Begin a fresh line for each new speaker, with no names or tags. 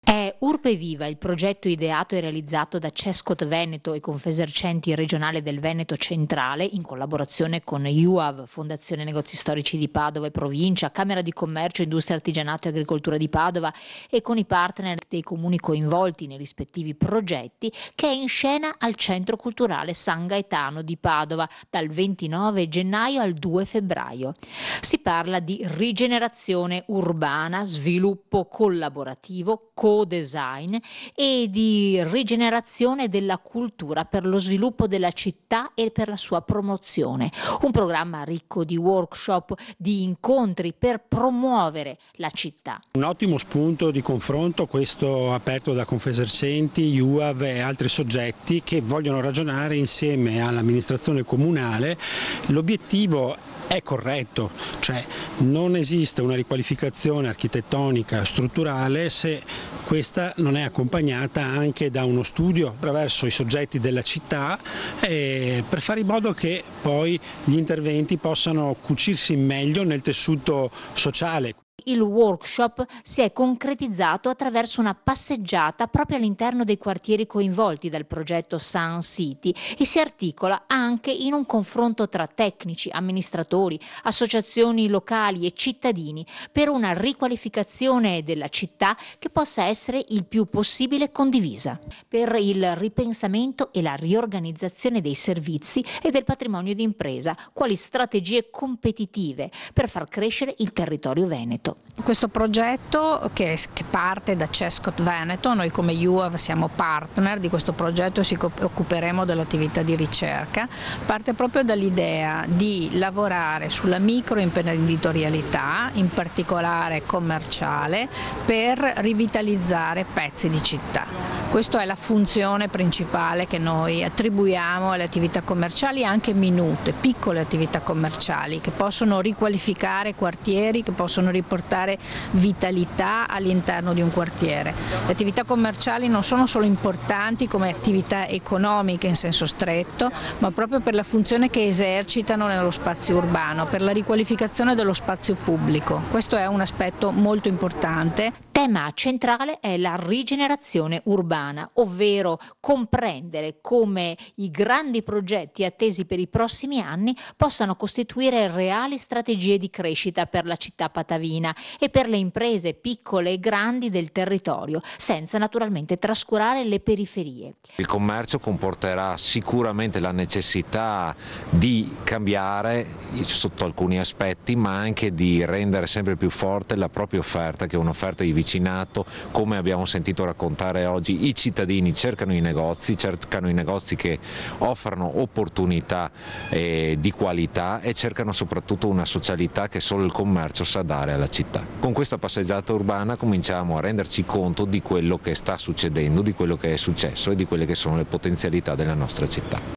È Urbe Viva, il progetto ideato e realizzato da Cescot Veneto e Confesercenti Regionale del Veneto Centrale, in collaborazione con IUAV, Fondazione Negozi Storici di Padova e Provincia, Camera di Commercio, Industria, Artigianato e Agricoltura di Padova e con i partner dei comuni coinvolti nei rispettivi progetti, che è in scena al Centro Culturale San Gaetano di Padova dal 29 gennaio al 2 febbraio. Si parla di rigenerazione urbana, sviluppo collaborativo, co-design e di rigenerazione della cultura per lo sviluppo della città e per la sua promozione. Un programma ricco di workshop, di incontri per promuovere la città.
Un ottimo spunto di confronto questo aperto da Confesercenti, IUAV e altri soggetti che vogliono ragionare insieme all'amministrazione comunale. L'obiettivo è corretto, cioè non esiste una riqualificazione architettonica strutturale se questa non è accompagnata anche da uno studio attraverso i soggetti della città per fare in modo che poi gli interventi possano cucirsi meglio nel tessuto sociale.
Il workshop si è concretizzato attraverso una passeggiata proprio all'interno dei quartieri coinvolti dal progetto Sun City e si articola anche in un confronto tra tecnici, amministratori, associazioni locali e cittadini per una riqualificazione della città che possa essere il più possibile condivisa, per il ripensamento e la riorganizzazione dei servizi e del patrimonio di impresa, quali strategie competitive per far crescere il territorio veneto.
Questo progetto che parte da Cescot Veneto, noi come IUAV siamo partner di questo progetto e ci occuperemo dell'attività di ricerca, parte proprio dall'idea di lavorare sulla microimprenditorialità, in particolare commerciale, per rivitalizzare pezzi di città. Questa è la funzione principale che noi attribuiamo alle attività commerciali, anche minute, piccole attività commerciali che possono riqualificare quartieri, che possono riportare vitalità all'interno di un quartiere. Le attività commerciali non sono solo importanti come attività economiche in senso stretto, ma proprio per la funzione che esercitano nello spazio urbano, per la riqualificazione dello spazio pubblico. Questo è un aspetto molto importante.
Tema centrale è la rigenerazione urbana, ovvero comprendere come i grandi progetti attesi per i prossimi anni possano costituire reali strategie di crescita per la città patavina e per le imprese piccole e grandi del territorio, senza naturalmente trascurare le periferie.
Il commercio comporterà sicuramente la necessità di cambiare sotto alcuni aspetti, ma anche di rendere sempre più forte la propria offerta, che è un'offerta di vicinato. Come abbiamo sentito raccontare oggi, i cittadini cercano i negozi che offrano opportunità di qualità e cercano soprattutto una socialità che solo il commercio sa dare alla città. Con questa passeggiata urbana cominciamo a renderci conto di quello che sta succedendo, di quello che è successo e di quelle che sono le potenzialità della nostra città.